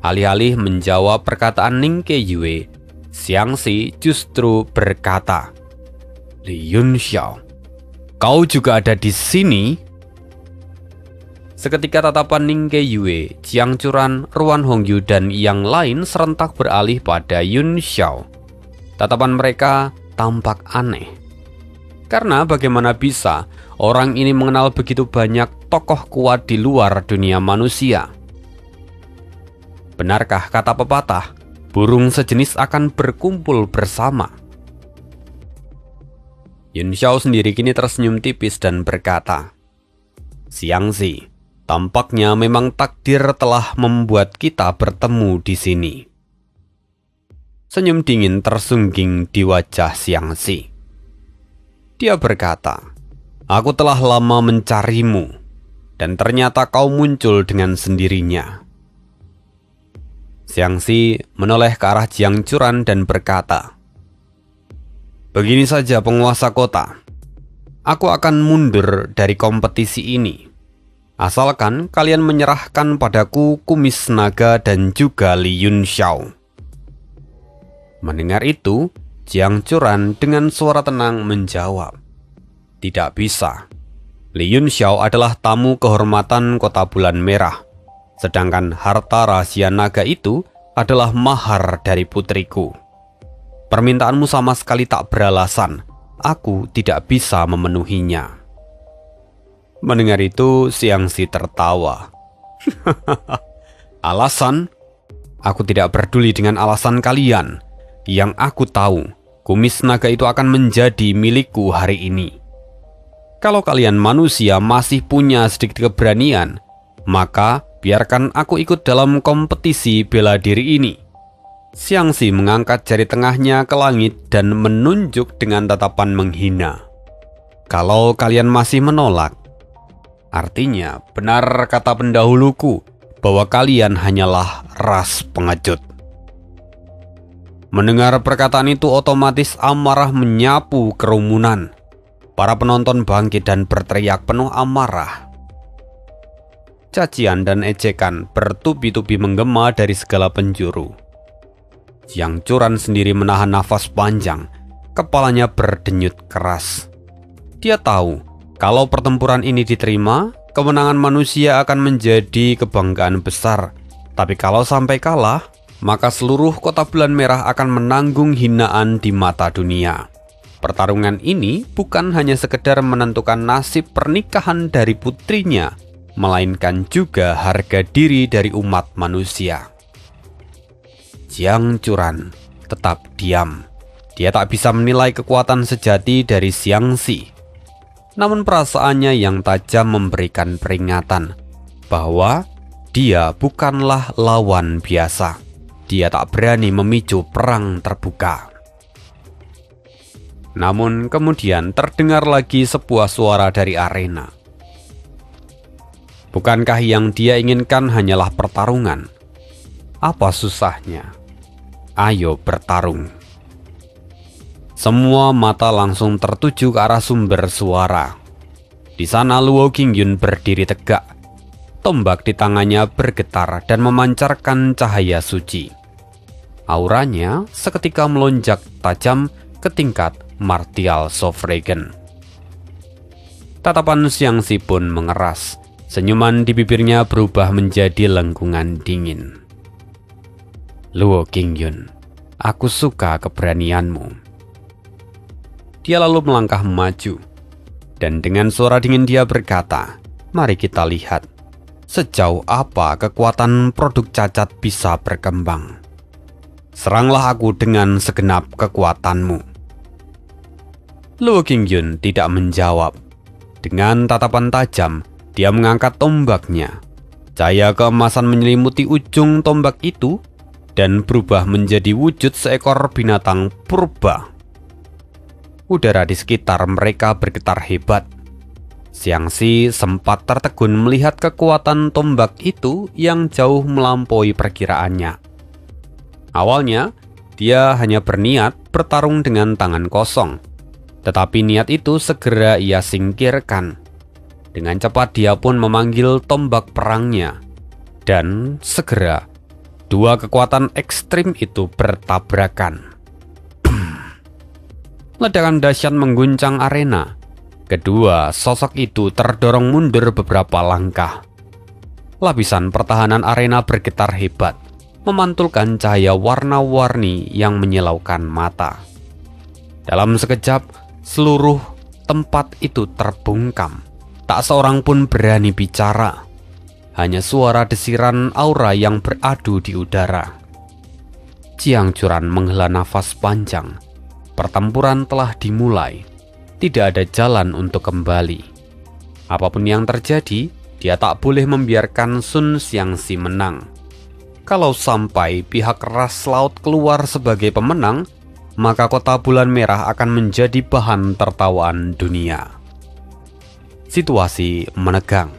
Alih-alih menjawab perkataan Ning Keiyue, Xiangxi justru berkata, "Li Yunxiao, kau juga ada di sini?" Seketika tatapan Ning Keiyue, Jiang Churan, Ruan Hongyu, dan yang lain serentak beralih pada Yun Xiao. Tatapan mereka tampak aneh, Karena bagaimana bisa orang ini mengenal begitu banyak tokoh kuat di luar dunia manusia? Benarkah kata pepatah, burung sejenis akan berkumpul bersama? Yun Xiao sendiri kini tersenyum tipis dan berkata, Xiangxi, tampaknya memang takdir telah membuat kita bertemu di sini. Senyum dingin tersungging di wajah Xiangxi. Dia berkata, aku telah lama mencarimu, dan ternyata kau muncul dengan sendirinya. Xiangxi menoleh ke arah Jiang Churan dan berkata, begini saja penguasa kota, aku akan mundur dari kompetisi ini, asalkan kalian menyerahkan padaku kumis naga dan juga Li Yun Xiao. Mendengar itu, Jiang Churan dengan suara tenang menjawab, tidak bisa. Li Yun Xiao adalah tamu kehormatan kota Bulan Merah, sedangkan harta rahasia naga itu adalah mahar dari putriku. Permintaanmu sama sekali tak beralasan, aku tidak bisa memenuhinya. Mendengar itu, Xiangxi tertawa. Alasan? Aku tidak peduli dengan alasan kalian. Yang aku tahu, kumis naga itu akan menjadi milikku hari ini. Kalau kalian manusia masih punya sedikit keberanian, maka biarkan aku ikut dalam kompetisi bela diri ini. Xiangxi mengangkat jari tengahnya ke langit dan menunjuk dengan tatapan menghina. Kalau kalian masih menolak, artinya benar kata pendahuluku bahwa kalian hanyalah ras pengecut. Mendengar perkataan itu otomatis amarah menyapu kerumunan. Para penonton bangkit dan berteriak penuh amarah. Cacian dan ejekan bertubi-tubi menggema dari segala penjuru. Jiang Churan sendiri menahan nafas panjang, kepalanya berdenyut keras. Dia tahu, kalau pertempuran ini diterima, kemenangan manusia akan menjadi kebanggaan besar. Tapi kalau sampai kalah, maka seluruh kota Bulan Merah akan menanggung hinaan di mata dunia. Pertarungan ini bukan hanya sekedar menentukan nasib pernikahan dari putrinya, melainkan juga harga diri dari umat manusia. Jiang Churan tetap diam. Dia tak bisa menilai kekuatan sejati dari Xiangxi. Namun perasaannya yang tajam memberikan peringatan bahwa dia bukanlah lawan biasa. Dia tak berani memicu perang terbuka. Namun kemudian terdengar lagi sebuah suara dari arena. Bukankah yang dia inginkan hanyalah pertarungan? Apa susahnya? Ayo bertarung. Semua mata langsung tertuju ke arah sumber suara. Di sana Luo Qingyun berdiri tegak. Tombak di tangannya bergetar dan memancarkan cahaya suci. Auranya seketika melonjak tajam ke tingkat martial sovereign. Tatapan Xiangxi pun mengeras. Senyuman di bibirnya berubah menjadi lengkungan dingin. Luo Qingyun, aku suka keberanianmu. Dia lalu melangkah maju, dan dengan suara dingin dia berkata, mari kita lihat sejauh apa kekuatan produk cacat bisa berkembang. Seranglah aku dengan segenap kekuatanmu. Luo Qingyun tidak menjawab. Dengan tatapan tajam, dia mengangkat tombaknya. Cahaya keemasan menyelimuti ujung tombak itu dan berubah menjadi wujud seekor binatang purba. Udara di sekitar mereka bergetar hebat. Xiangxi sempat tertegun melihat kekuatan tombak itu yang jauh melampaui perkiraannya. Awalnya, dia hanya berniat bertarung dengan tangan kosong. Tetapi niat itu segera ia singkirkan. Dengan cepat dia pun memanggil tombak perangnya. Dan segera, dua kekuatan ekstrim itu bertabrakan. Ledakan dahsyat mengguncang arena. Kedua sosok itu terdorong mundur beberapa langkah. Lapisan pertahanan arena bergetar hebat, memantulkan cahaya warna-warni yang menyilaukan mata. Dalam sekejap, seluruh tempat itu terbungkam. Tak seorang pun berani bicara. Hanya suara desiran aura yang beradu di udara. Jiang Zuran menghela nafas panjang. Pertempuran telah dimulai. Tidak ada jalan untuk kembali. Apapun yang terjadi, dia tak boleh membiarkan Sun Xiangxi menang. Kalau sampai pihak ras laut keluar sebagai pemenang, maka kota bulan merah akan menjadi bahan tertawaan dunia. Situasi menegang.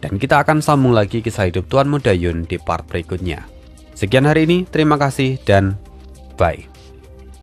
Dan kita akan sambung lagi kisah hidup Tuan Muda Yun di part berikutnya. Sekian hari ini, terima kasih dan bye.